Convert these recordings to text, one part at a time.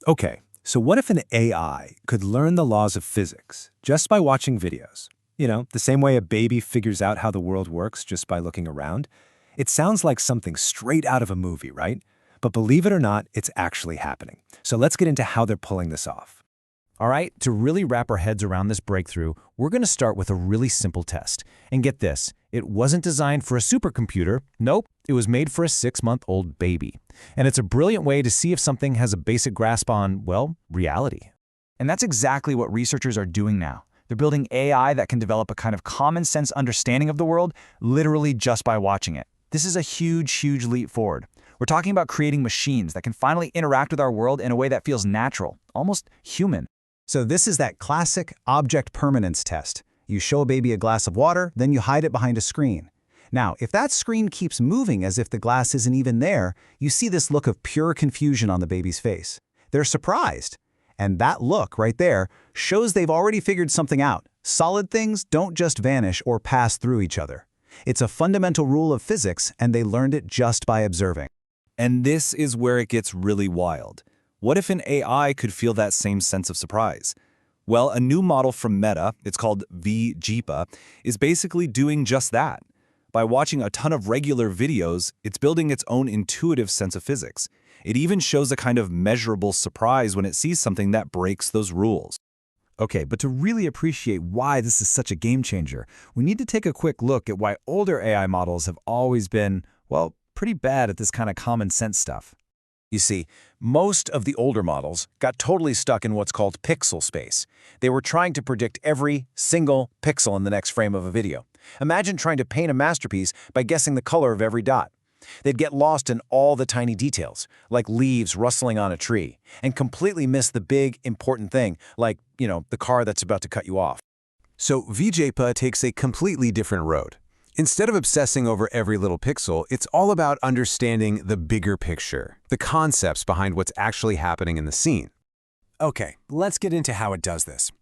Okay, so what if an AI could learn the laws of physics just by watching videos? The same way a baby figures out how the world works just by looking around. It sounds like something straight out of a movie, right? But believe it or not, it's actually happening. So let's get into how they're pulling this off. All right, to really wrap our heads around this breakthrough, we're going to start with a really simple test. And get this, it wasn't designed for a supercomputer. Nope, it was made for a 6-month-old baby. And it's a brilliant way to see if something has a basic grasp on, well, reality. And that's exactly what researchers are doing now. They're building AI that can develop a kind of common-sense understanding of the world literally just by watching it. This is a huge, huge leap forward. We're talking about creating machines that can finally interact with our world in a way that feels natural, almost human. So this is that classic object permanence test. You show a baby a glass of water, then you hide it behind a screen. Now, if that screen keeps moving as if the glass isn't even there, you see this look of pure confusion on the baby's face. They're surprised. And that look right there shows they've already figured something out. Solid things don't just vanish or pass through each other. It's a fundamental rule of physics, and they learned it just by observing. And this is where it gets really wild. What if an AI could feel that same sense of surprise? Well, a new model from Meta, it's called V-JEPA, is basically doing just that. By watching a ton of regular videos, it's building its own intuitive sense of physics. It even shows a kind of measurable surprise when it sees something that breaks those rules. Okay, but to really appreciate why this is such a game changer, we need to take a quick look at why older AI models have always been, well, pretty bad at this kind of common sense stuff. You see, most of the older models got totally stuck in what's called pixel space. They were trying to predict every single pixel in the next frame of a video. Imagine trying to paint a masterpiece by guessing the color of every dot. They'd get lost in all the tiny details, like leaves rustling on a tree, and completely miss the big, important thing, like, the car that's about to cut you off. So V-JEPA takes a completely different road. Instead of obsessing over every little pixel, it's all about understanding the bigger picture, the concepts behind what's actually happening in the scene. Okay, let's get into how it does this.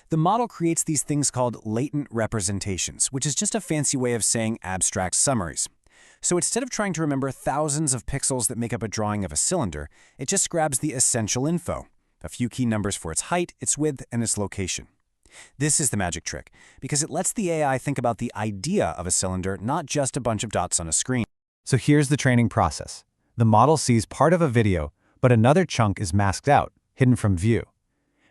The model creates these things called latent representations, which is just a fancy way of saying abstract summaries. So instead of trying to remember thousands of pixels that make up a drawing of a cylinder, it just grabs the essential info, a few key numbers for its height, its width, and its location. This is the magic trick, because it lets the AI think about the idea of a cylinder, not just a bunch of dots on a screen. So here's the training process. The model sees part of a video, but another chunk is masked out, hidden from view.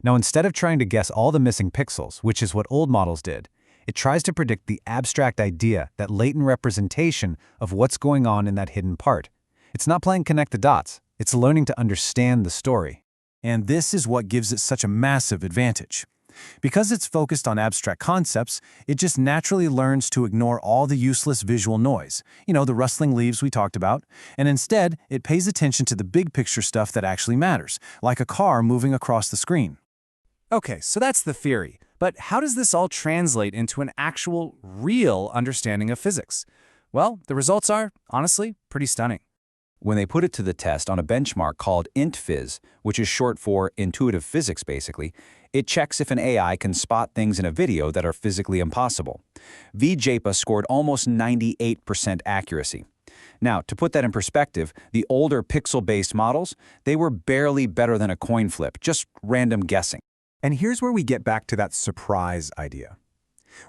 Now, instead of trying to guess all the missing pixels, which is what old models did, it tries to predict the abstract idea, that latent representation of what's going on in that hidden part. It's not playing connect the dots, it's learning to understand the story. And this is what gives it such a massive advantage. Because it's focused on abstract concepts, it just naturally learns to ignore all the useless visual noise, the rustling leaves we talked about, and instead, it pays attention to the big picture stuff that actually matters, like a car moving across the screen. Okay, so that's the theory. But how does this all translate into an actual, real understanding of physics? Well, the results are, honestly, pretty stunning. When they put it to the test on a benchmark called IntPhys, which is short for intuitive physics basically, it checks if an AI can spot things in a video that are physically impossible. V-JEPA scored almost 98% accuracy. Now, to put that in perspective, the older pixel-based models, they were barely better than a coin flip, just random guessing. And here's where we get back to that surprise idea.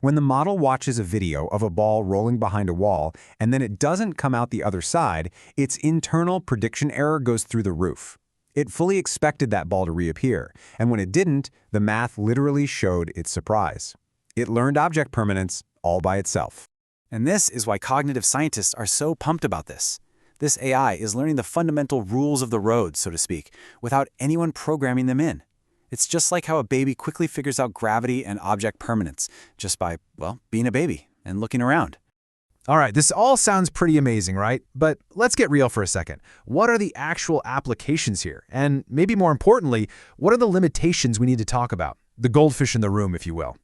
When the model watches a video of a ball rolling behind a wall and then it doesn't come out the other side, its internal prediction error goes through the roof. It fully expected that ball to reappear, and when it didn't, the math literally showed its surprise. It learned object permanence all by itself. And this is why cognitive scientists are so pumped about this. This AI is learning the fundamental rules of the road, so to speak, without anyone programming them in. It's just like how a baby quickly figures out gravity and object permanence, just by, being a baby and looking around. All right, this all sounds pretty amazing, right? But let's get real for a second. What are the actual applications here? And maybe more importantly, what are the limitations we need to talk about? The goldfish in the room, if you will.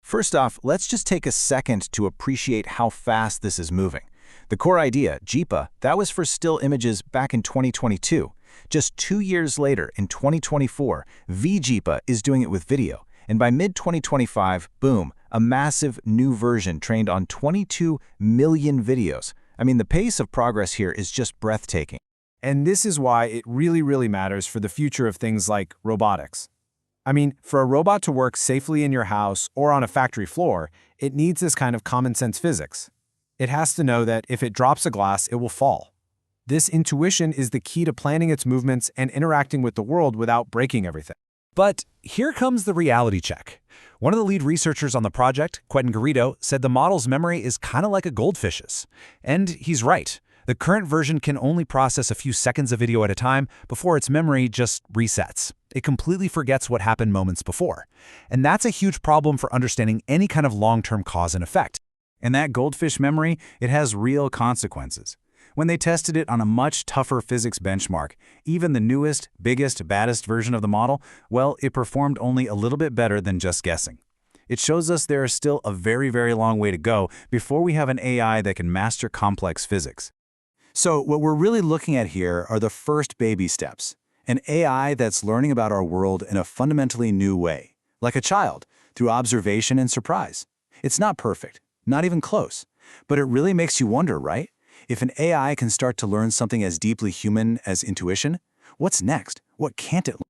First off, let's just take a second to appreciate how fast this is moving. The core idea, JEPA, that was for still images back in 2022. Just 2 years later, in 2024, V-JEPA is doing it with video. And by mid-2025, boom, a massive new version trained on 22 million videos. I mean, the pace of progress here is just breathtaking. And this is why it really matters for the future of things like robotics. I mean, for a robot to work safely in your house or on a factory floor, it needs this kind of common sense physics. It has to know that if it drops a glass, it will fall. This intuition is the key to planning its movements and interacting with the world without breaking everything. But here comes the reality check. One of the lead researchers on the project, Quentin Garrido, said the model's memory is kind of like a goldfish's. And he's right. The current version can only process a few seconds of video at a time before its memory just resets. It completely forgets what happened moments before. And that's a huge problem for understanding any kind of long-term cause and effect. And that goldfish memory, it has real consequences. When they tested it on a much tougher physics benchmark, even the newest, biggest, baddest version of the model, well, it performed only a little bit better than just guessing. It shows us there is still a very long way to go before we have an AI that can master complex physics. So what we're really looking at here are the first baby steps, an AI that's learning about our world in a fundamentally new way, like a child, through observation and surprise. It's not perfect, not even close, but it really makes you wonder, right? If an AI can start to learn something as deeply human as intuition, what's next? What can't it learn?